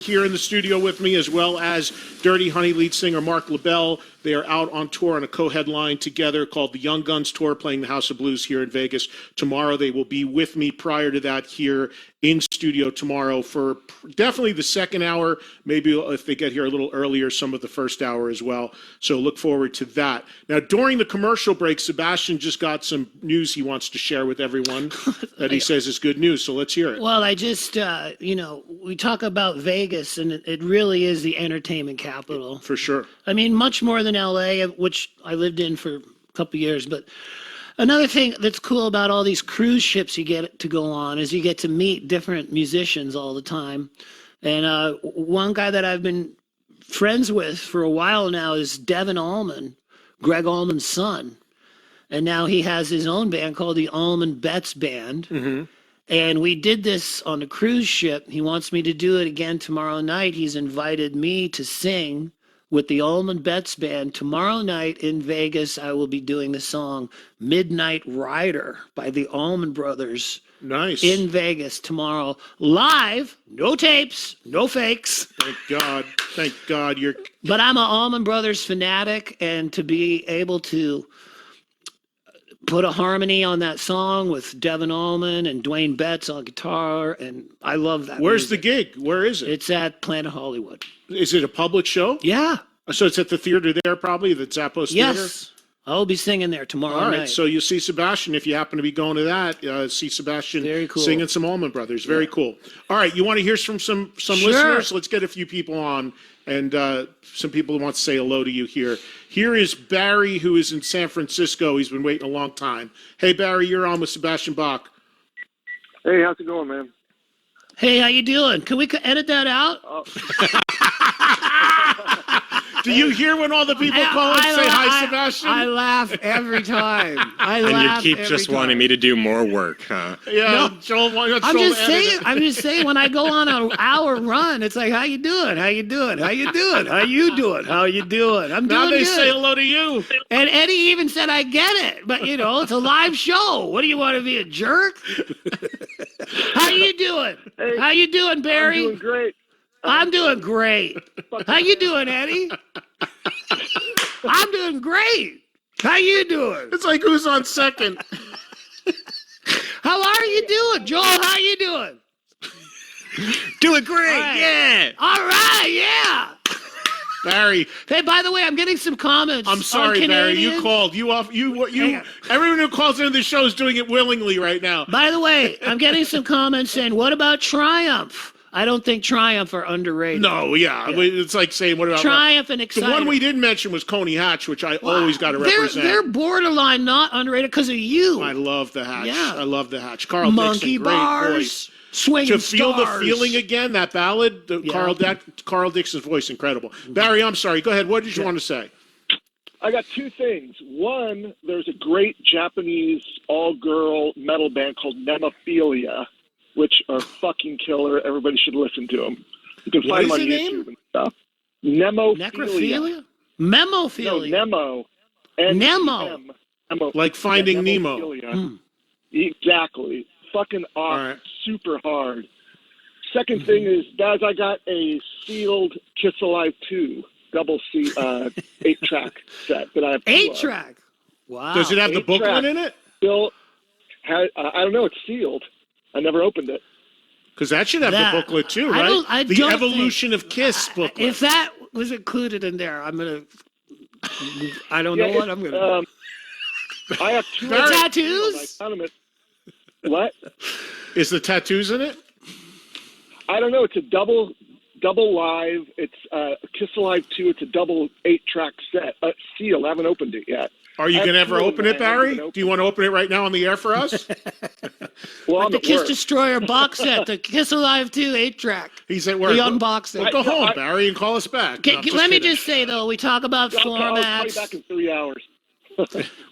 here in the studio with me, as well as Dirty Honey lead singer Mark LaBelle. They are out on tour on a co-headline together called the Young Guns Tour, playing the House of Blues here in Vegas. Tomorrow they will be with me prior to that here in studio tomorrow for definitely the second hour, maybe if they get here a little earlier, some of the first hour as well. So look forward to that. Now, during the commercial break, Sebastian just got some news he wants to share with everyone that he says is good news. So let's hear it. Well, I just, we talk about Vegas, and it really is the entertainment capital. For sure. I mean, much more than LA, which I lived in for a couple of years. But another thing that's cool about all these cruise ships you get to go on is you get to meet different musicians all the time. And one guy that I've been friends with for a while now is Devin Allman, Greg Allman's son. And now he has his own band called the Allman Betts Band. Mm-hmm. And we did this on a cruise ship. He wants me to do it again tomorrow night. He's invited me to sing with the Allman Betts Band. Tomorrow night in Vegas, I will be doing the song Midnight Rider by the Allman Brothers. Nice. In Vegas tomorrow. Live, no tapes, no fakes. Thank God. Thank God you're... But I'm an Allman Brothers fanatic, and to be able to put a harmony on that song with Devin Allman and Dwayne Betts on guitar, and I love that. Where's music. the gig? Where is it? It's at Planet Hollywood. Is it a public show? Yeah. So it's at the theater there, probably, the Zappos Theater? Yes. I'll be singing there tomorrow All right, night. so you'll see Sebastian, if you happen to be going to that, see Sebastian Very cool. singing some Allman Brothers. Very cool. All right, you want to hear from some Sure. listeners? Let's get a few people on, and some people who want to say hello to you here. Here is Barry, who is in San Francisco. He's been waiting a long time. Hey, Barry, you're on with Sebastian Bach. Hey, how's it going, man? Hey, how you doing? Can we edit that out? Do you hear when all the people call and say hi, Sebastian? I laugh every time. And you keep just wanting me to do more work, huh? Yeah, No. Joel, I'm just saying, when I go on an hour run, it's like, how you doing? How you doing? How you doing? How you doing? How you doing? I'm now doing they good. say hello to you. And Eddie even said, I get it. But, it's a live show. What do you want to be, a jerk? How you doing? Hey, How you doing, Barry? I'm doing great. I'm doing great. How you doing, Eddie? I'm doing great. How you doing? It's like who's on second. How are you doing, Joel? How you doing? Doing great, All right. yeah. All right, yeah. Barry, Hey, by the way, I'm getting some comments. I'm sorry, on Barry. Canadian. You called. You off. You. Hang on. Everyone who calls into the show is doing it willingly right now. By the way, I'm getting some comments saying, what about Triumph? I don't think Triumph are underrated. No, yeah. It's like saying, what about Triumph and the Exciter. one we didn't mention was Coney Hatch, which I always got to represent. They're borderline not underrated because of you. I love the Hatch. Yeah. I love the Hatch. Carl Monkey Dixon, great bars, voice. swinging To feel stars. the feeling again, that ballad, Carl Dixon's voice, incredible. Barry, I'm sorry. Go ahead. What did you want to say? I got two things. One, there's a great Japanese all-girl metal band called Nemophilia, which are fucking killer. Everybody should listen to them. You can find them on YouTube and stuff. Nemophilia. Necrophilia? Memophilia. No, Nemo. Nemo. Nemo. Like Finding Nemo. Nemophilia. Exactly. Fucking awesome. All right. Super hard. Second thing is, guys, I got a sealed Kiss Alive 2 double C 8-track set that I have. 8-track. Wow. Does it have the 8-track. booklet in it? Still, I don't know. It's sealed. I never opened it. Because that should have the booklet too, right? The the Evolution of Kiss booklet. If that was included in there, I don't know what I'm going to do. I have two tattoos? I found them what? Is the tattoos in it? I don't know. It's a double live. It's Kiss Alive 2. It's a double 8-track set. Sealed. I haven't opened it yet. Are you going to ever open it, Barry? Do you want to open it right now on the air for us? Well, the Kiss Destroyer box set, the Kiss Alive 2 8-track. He's at work. The unboxed it. Go home, Barry, and call us back. No, Let me just say, though, we talk about I'll call you formats. back in 3 hours.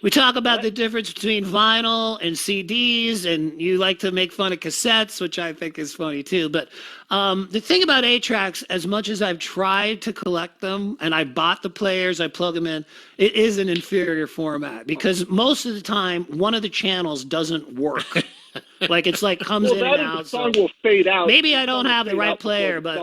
We talk about the difference between vinyl and CDs, and you like to make fun of cassettes, which I think is funny too. But the thing about 8-tracks, as much as I've tried to collect them, and I bought the players, I plug them in, it is an inferior format because most of the time, one of the channels doesn't work. Like it's like comes in and out. The song will fade out. Maybe I don't have the right player, but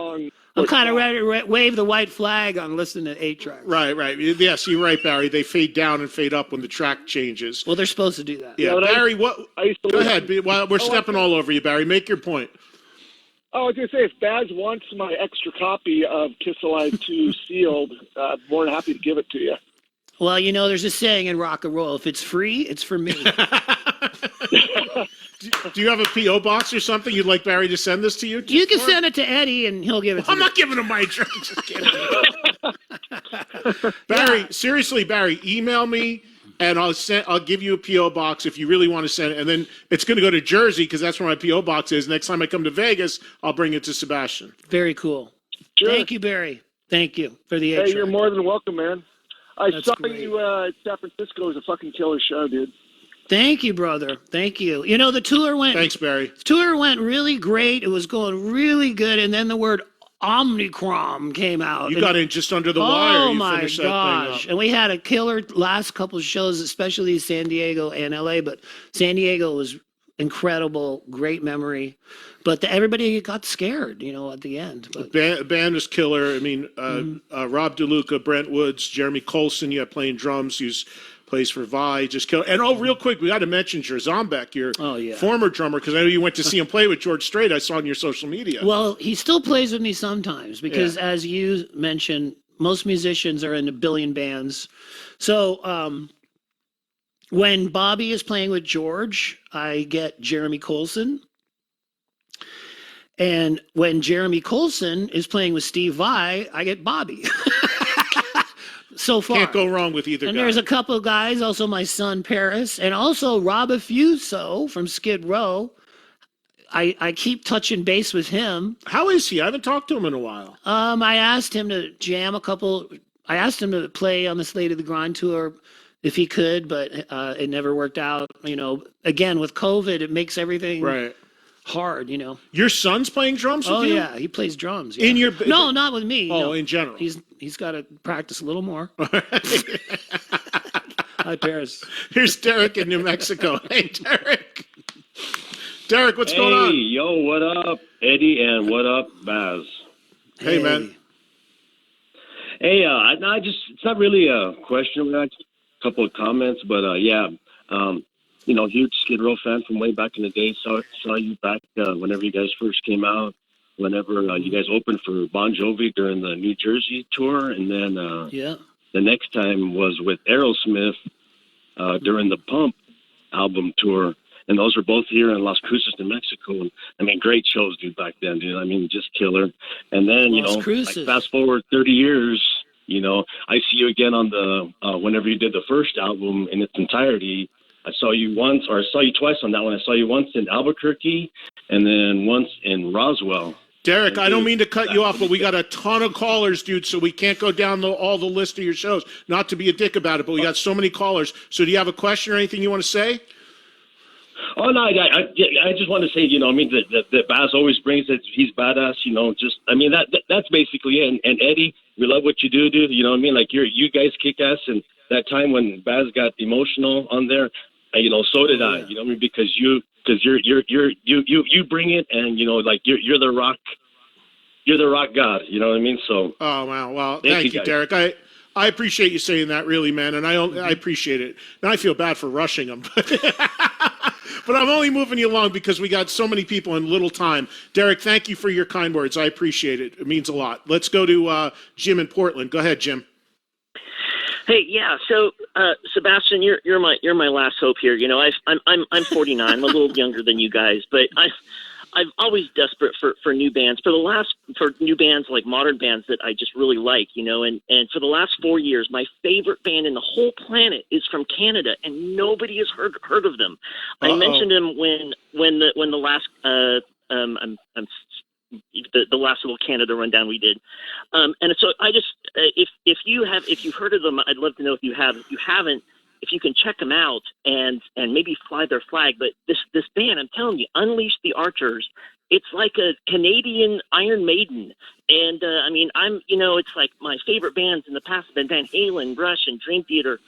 I'm kind of ready to wave the white flag on listening to 8-tracks. Right. Yes, you're right, Barry. They fade down and fade up when the track changes. Well, they're supposed to do that. Yeah, Yeah, Barry, go ahead. We're stepping all over you, Barry. Make your point. I was going to say, if Baz wants my extra copy of Kiss Alive 2 sealed, I'm more than happy to give it to you. Well, there's a saying in rock and roll: if it's free, it's for me. Do you have a P.O. box or something you'd like Barry to send this to you? You can send it to Eddie, and he'll give it to I'm me. not giving him my address. Just kidding. Barry, seriously, Barry, email me, and I'll give you a P.O. box if you really want to send it. And then it's going to go to Jersey because that's where my P.O. box is. Next time I come to Vegas, I'll bring it to Sebastian. Very cool. Sure. Thank you, Barry. Thank you for the 8-track. Hey, you're more than welcome, man. I That's saw great. you at San Francisco. It was a fucking killer show, dude. Thank you, brother. Thank you. The tour went. Thanks, Barry. Tour went really great. It was going really good, and then the word Omnicron came out. You got in just under the wire. Oh You my finished gosh! that thing up. And we had a killer last couple of shows, especially San Diego and LA. But San Diego was incredible, great memory. But everybody got scared, at the end. But Band is killer. I mean, Rob DeLuca, Brent Woods, Jeremy Colson, you have playing drums, who's plays for Vi, just killer. And real quick, we got to mention Jerzambek, your former drummer, because I know you went to see him play with George Strait. I saw on your social media. Well, he still plays with me sometimes because, as you mentioned, most musicians are in a billion bands. So when Bobby is playing with George, I get Jeremy Colson. And when Jeremy Colson is playing with Steve Vai, I get Bobby. So far. Can't go wrong with either and guy. There's a couple of guys, also my son Paris, and also Rob Affuso from Skid Row. I keep touching base with him. How is he? I haven't talked to him in a while. I asked him to jam a couple. I asked him to play on the Slate of the Grind tour if he could, but it never worked out. Again, with COVID, it makes everything hard, Your son's playing drums with you? Oh, yeah. He plays drums. Yeah. In your... No, not with me. Oh, no. in general. He's got to practice a little more. Hi, Paris. Here's Derek in New Mexico. Hey, Derek. Derek, what's going on? Hey, yo, what up, Eddie, and what up, Baz? Hey, man. Hey, it's not really a question, a couple of comments, but huge Skid Row fan from way back in the day. Saw you back whenever you guys first came out, whenever you guys opened for Bon Jovi during the New Jersey tour, and then the next time was with Aerosmith during the Pump album tour. And those were both here in Las Cruces, New Mexico. And, I mean, great shows, dude, back then, dude. I mean, just killer. And then, fast forward 30 years, I see you again on the whenever you did the first album in its entirety. I saw you once, or I saw you twice on that one. I saw you once in Albuquerque and then once in Roswell. Derek, I don't mean to cut you off, but we got a ton of callers, dude, so we can't go down all the list of your shows. Not to be a dick about it, but we got so many callers. So do you have a question or anything you want to say? Oh, no, I just want to say, that Baz always brings it. He's badass, that's basically it. And Eddie, we love what you do, dude. You know what I mean? Like, you guys kick ass. And that time when Baz got emotional on there, so did I. You know what I mean? Because you bring it, and you're the rock. You're the rock god. You know what I mean? So. Oh wow! Well, thank you, Derek. I appreciate you saying that, really, man, and I appreciate it. Now I feel bad for rushing them, but I'm only moving you along because we got so many people in little time. Derek, thank you for your kind words. I appreciate it. It means a lot. Let's go to Jim in Portland. Go ahead, Jim. Hey, yeah. So, Sebastian, you're my last hope here. I'm 49. I'm a little younger than you guys, but I'm always desperate for new bands. For new bands, like modern bands that I just really like, and for the last 4 years, my favorite band in the whole planet is from Canada, and nobody has heard of them. I mentioned them when the last the last little Canada rundown we did, and so I just if you've heard of them, I'd love to know if you have. If you haven't, if you can check them out and maybe fly their flag. But this band, I'm telling you, Unleash the Archers. It's like a Canadian Iron Maiden, and it's like my favorite bands in the past have been Van Halen, Rush, and Dream Theater.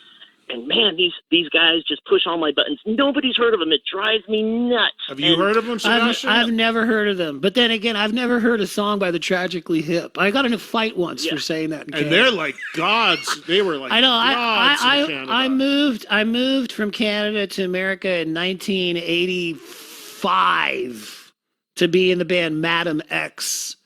and man, these guys just push all my buttons. Nobody's heard of them. It drives me nuts. Have you heard of them, Sebastian? I've never heard of them. But then again, I've never heard a song by the Tragically Hip. I got in a fight once for saying that. And they're like gods. They were like I know. gods in Canada. I moved from Canada to America in 1985 to be in the band Madam X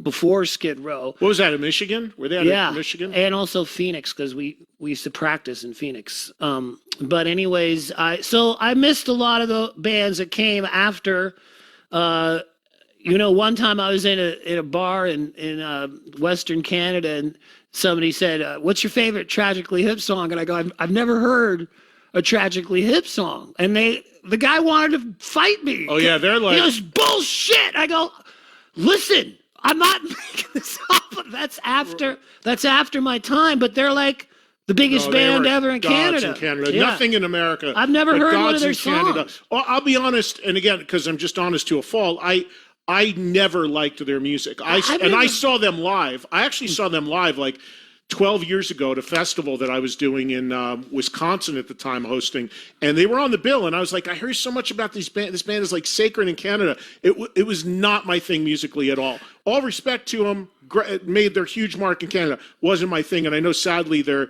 before Skid Row. What was that, in Michigan? Were they out of Michigan? And also Phoenix, because we used to practice in Phoenix. But anyways, I missed a lot of the bands that came after. One time I was in a bar in Western Canada, and somebody said, "What's your favorite Tragically Hip song?" And I go, "I've never heard a Tragically Hip song." And the guy wanted to fight me. Oh yeah, they're like, he goes, "Bullshit." I go, "Listen, I'm not making this up. That's after my time." But they're like the biggest band ever in Canada. Yeah. Nothing in America. I've never heard one of their songs. Well, I'll be honest, and again, because I'm just honest to a fault, I never liked their music. I saw them live. I actually saw them live like 12 years ago at a festival that I was doing in Wisconsin at the time, hosting, and they were on the bill, and I was like, I heard so much about this band is like sacred in Canada. It was not my thing musically at all. All respect to them, made their huge mark in Canada. Wasn't my thing, and I know sadly the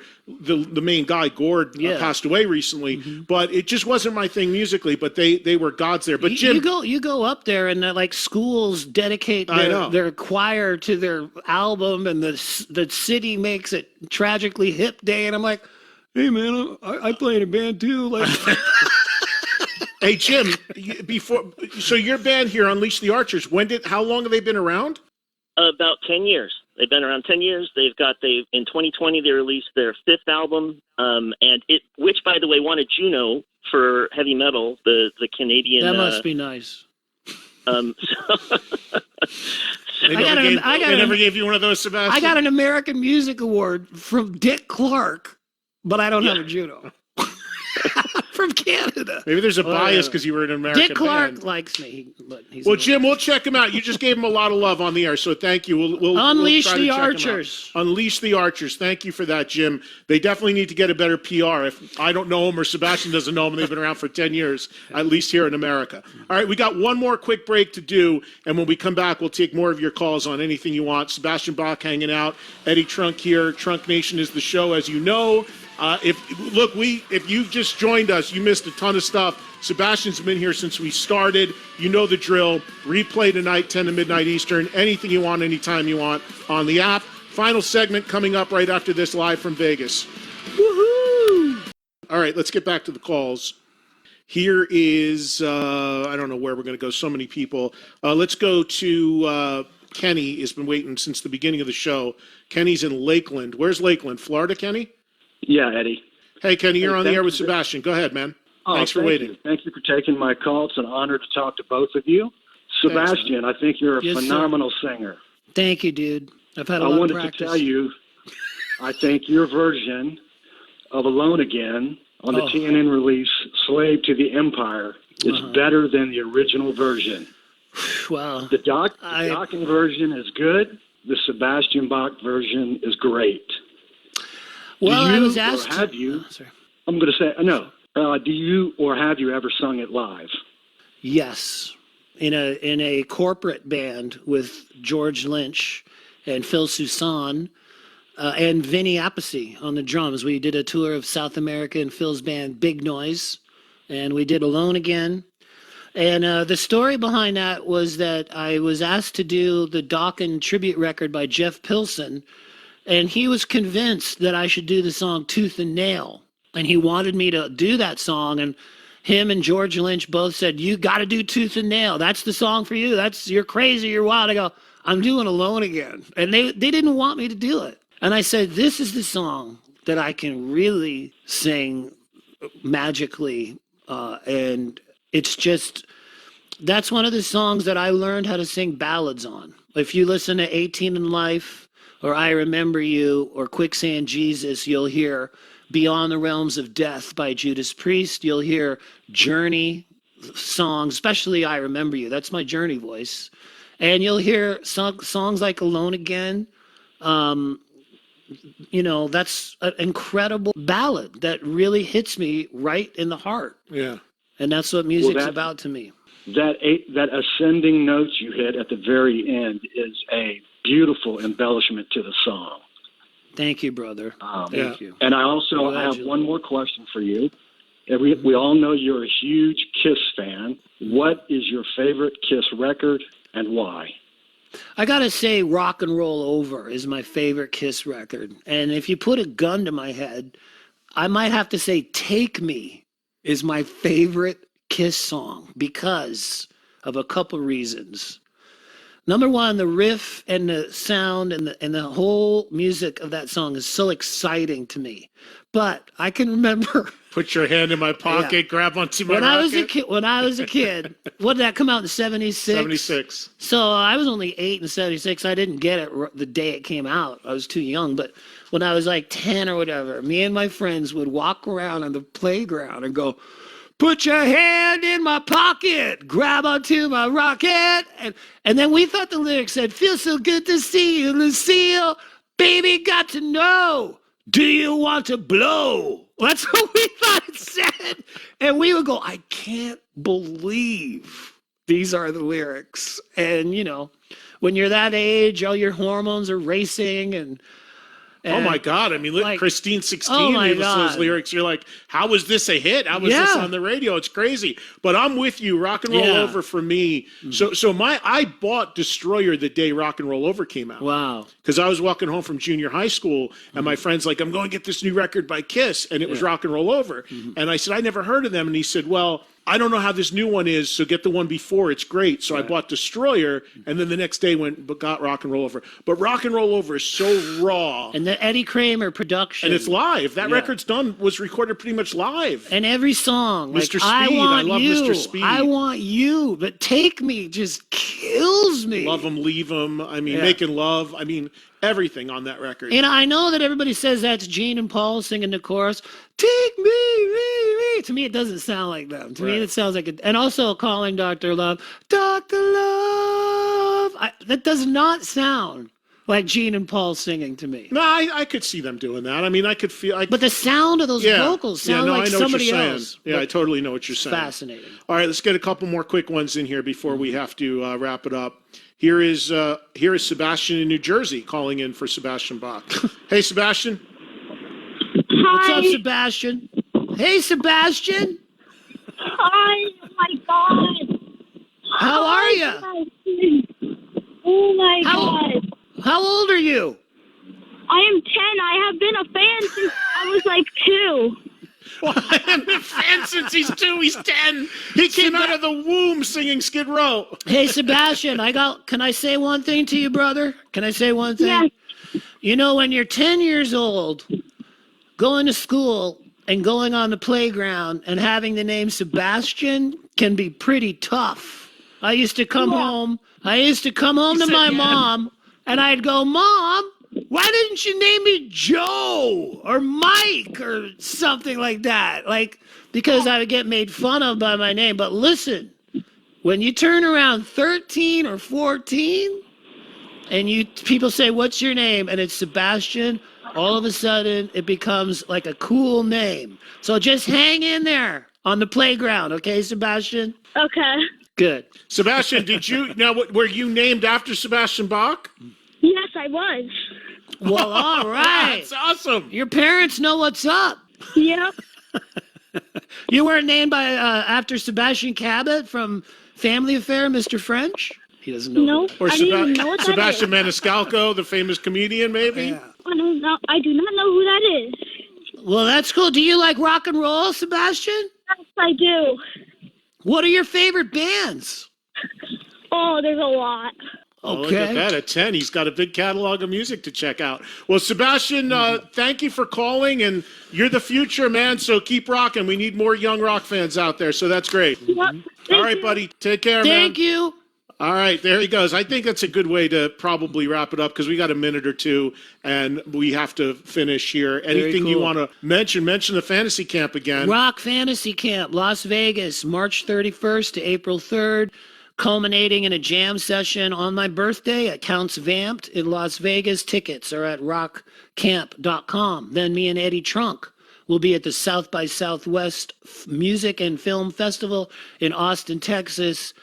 main guy, Gord, passed away recently, but it just wasn't my thing musically, but they were gods there. But Jim, you go up there and like schools dedicate their choir to their album, and the city makes it Tragically Hip Day, and I'm like, hey man, I play in a band too. Like, hey Jim, so your band here, Unleash the Archers, how long have they been around? About 10 years. They've been around 10 years. In 2020 they released their 5th album, which by the way won a Juno for heavy metal, the Canadian. That must be nice. They never gave you one of those, Sebastian? I got an American Music Award from Dick Clark, but I don't have a Juno. From Canada. Maybe there's a bias because you were an American Dick Clark band. likes me, but he's Jim, we'll check him out. You just gave him a lot of love on the air, so thank you. We'll Unleash try to the check him out. Archers. Unleash the Archers. Thank you for that, Jim. They definitely need to get a better PR. If I don't know them or Sebastian doesn't know them, they've been around for 10 years, at least here in America. All right, we got one more quick break to do, and when we come back, we'll take more of your calls on anything you want. Sebastian Bach hanging out. Eddie Trunk here. Trunk Nation is the show, as you know. If you've just joined us, you missed a ton of stuff. Sebastian's been here since we started. You know the drill. Replay tonight, 10 to midnight Eastern. Anything you want, anytime you want on the app. Final segment coming up right after this, live from Vegas. Woohoo! All right, let's get back to the calls. Here is, I don't know where we're going to go. So many people. Let's go to Kenny. Has been waiting since the beginning of the show. Kenny's in Lakeland. Where's Lakeland? Florida, Kenny? Yeah, Eddie. Hey, Kenny, you're on the air with Sebastian. Go ahead, man. Thanks for waiting. Thank you for taking my call. It's an honor to talk to both of you. Sebastian, I think you're a phenomenal singer. Thank you, dude. I've had a lot of practice. I wanted to tell you, I think your version of Alone Again on the TNN release, Slave to the Empire, is better than the original version. Wow. The Docking version is good. The Sebastian Bach version is great. Well, I was asked. Have you? I'm going to say no. Do you or have you ever sung it live? Yes, in a corporate band with George Lynch and Phil Soussan and Vinny Appice on the drums. We did a tour of South America in Phil's band Big Noise, and we did Alone Again. And the story behind that was that I was asked to do the Dokken tribute record by Jeff Pilson. And he was convinced that I should do the song Tooth and Nail. And he wanted me to do that song. And him and George Lynch both said, you got to do Tooth and Nail. That's the song for you. You're crazy. You're wild. I go, I'm doing Alone Again. And they didn't want me to do it. And I said, this is the song that I can really sing magically. And it's just, that's one of the songs that I learned how to sing ballads on. If you listen to 18 in Life, or I Remember You, or Quicksand Jesus, you'll hear Beyond the Realms of Death by Judas Priest. You'll hear Journey songs, especially I Remember You. That's my Journey voice. And you'll hear songs like Alone Again. that's an incredible ballad that really hits me right in the heart. Yeah. And that's what music's about to me. That ascending notes you hit at the very end is a beautiful embellishment to the song. Thank you, brother. Thank you. And I have one more question for you. We all know you're a huge Kiss fan. What is your favorite Kiss record and why? I gotta say, Rock and Roll Over is my favorite Kiss record. And if you put a gun to my head, I might have to say Take Me is my favorite Kiss song because of a couple reasons. Number one, the riff and the sound and the whole music of that song is so exciting to me. But I can remember Put your hand in my pocket, grab onto my when rocket. when I was a kid, what did that come out in 76? 76. So I was only 8 in 76. I didn't get it the day it came out. I was too young. But when I was like 10 or whatever, me and my friends would walk around on the playground and go, put your hand in my pocket, grab onto my rocket. And then we thought the lyrics said, feel so good to see you, Lucille. Baby, got to know. Do you want to blow? That's what we thought it said. And we would go, I can't believe these are the lyrics. And, when you're that age, all your hormones are racing and oh my God. I mean, Christine 16, oh my those God. lyrics. You're like, how was this a hit? How was this on the radio? It's crazy. But I'm with you. Rock and Roll Over for me. So I bought Destroyer the day Rock and Roll Over came out. Wow. Because I was walking home from junior high school and my friend's like, I'm going to get this new record by Kiss. And it was Rock and Roll Over. And I said, I never heard of them. And he said, well, I don't know how this new one is, so get the one before. It's great. So I bought Destroyer, and then the next day got Rock and Roll Over. But Rock and Roll Over is so raw. And the Eddie Kramer production. And it's live. That record's was recorded pretty much live. And every song. Mr. Like, Speed. I love you. Mr. Speed. I Want You. But Take Me just kills me. Love 'em, Leave 'em. I mean, Making Love. I mean, everything on that record. And I know that everybody says that's Gene and Paul singing the chorus. Take me. To me, it doesn't sound like them. To me, it sounds like it. And also Calling Dr. Love. Dr. Love. That does not sound like Gene and Paul singing to me. No, I could see them doing that. I mean, I could feel. But the sound of those vocals sound like somebody else. Yeah, I totally know what you're saying. Fascinating. All right, let's get a couple more quick ones in here before we have to wrap it up. Here is Sebastian in New Jersey calling in for Sebastian Bach. Hey, Sebastian. Hi. What's up, Sebastian? Hey, Sebastian. Hi. Oh my God. How are you? Oh my God. How old are you? I am 10. I have been a fan since I was like 2. Well, I have been a fan since he's 2. He's 10. He came out of the womb singing Skid Row. Hey, Sebastian, can I say one thing to you, brother? Can I say one thing? Yes. When you're 10 years old, going to school and going on the playground and having the name Sebastian can be pretty tough. I used to come home to my mom and I'd go, Mom, why didn't you name me Joe or Mike or something like that? Because I would get made fun of by my name. But listen, when you turn around 13 or 14 and people say, what's your name? And it's Sebastian, all of a sudden it becomes like a cool name. So just hang in there on the playground, okay, Sebastian? Okay. Good. Sebastian, were you named after Sebastian Bach? Yes, I was. Well, all right. That's awesome. Your parents know what's up. Yep. You weren't named after Sebastian Cabot from Family Affair, Mr. French? He doesn't know. No. Or I didn't even know what that Sebastian is. Maniscalco, the famous comedian, maybe? Yeah. I do not know who that is. Well, that's cool. Do you like rock and roll, Sebastian? Yes, I do. What are your favorite bands? Oh, there's a lot. Oh, look at that. At 10, he's got a big catalog of music to check out. Well, Sebastian, thank you for calling, and you're the future, man, so keep rocking. We need more young rock fans out there, so that's great. Yep. All right, buddy. Take care, man. Thank you. All right, there he goes. I think that's a good way to probably wrap it up because we got a minute or two, and we have to finish here. Anything you want to mention? Mention the fantasy camp again. Rock Fantasy Camp, Las Vegas, March 31st to April 3rd. culminating in a jam session on my birthday at Counts Vamped in Las Vegas. Tickets are at rockcamp.com. Then me and Eddie Trunk will be at the South by Southwest Music and Film Festival in Austin, Texas.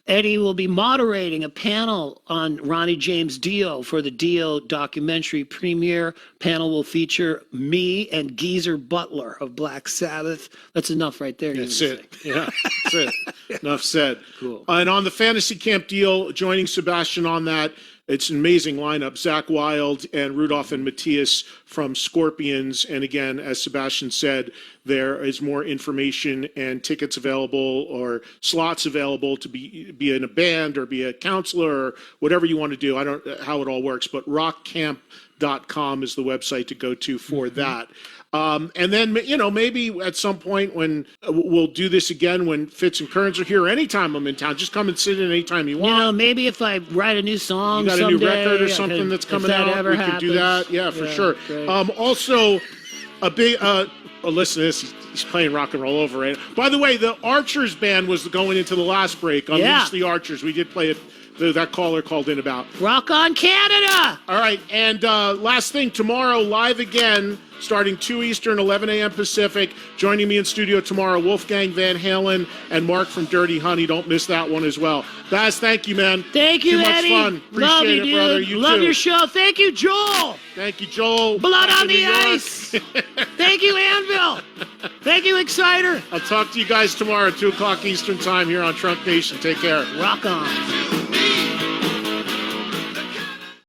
Eddie will be moderating a panel on Ronnie James Dio for the Dio documentary premiere. Panel will feature me and Geezer Butler of Black Sabbath. That's enough right there. That's it. Yeah, that's it. Enough said. Cool. And on the Fantasy Camp deal, joining Sebastian on that, it's an amazing lineup. Zach Wilde and Rudolph and Matthias from Scorpions. And again, as Sebastian said, there is more information and tickets available or slots available to be in a band or be a counselor or whatever you want to do. I don't know how it all works, but rockcamp.com is the website to go to for that. And then, maybe at some point when we'll do this again, when Fitz and Kearns are here, anytime I'm in town, just come and sit in anytime you want. Maybe if I write a new song, you got someday, a new record or something that's coming out, we could do that. Yeah, for sure. Great. Also, a big, listen to this, he's playing rock and roll over, right? By the way, the Archers band was going into the last break. Unleash the Archers. We did play it. That caller called in about. Rock on Canada! All right, and last thing, tomorrow, live again, starting 2 Eastern, 11 a.m. Pacific. Joining me in studio tomorrow, Wolfgang Van Halen and Mark from Dirty Honey. Don't miss that one as well. Baz, thank you, man. Thank you, Too Eddie. much fun. Appreciate Love you, it, dude. brother. You Love too. your show. Thank you, Joel. Thank you, Joel. Blood Back on in the New York. ice. Thank you, Anvil. Thank you, Exciter. I'll talk to you guys tomorrow at 2 o'clock Eastern time here on Trunk Nation. Take care. Rock on.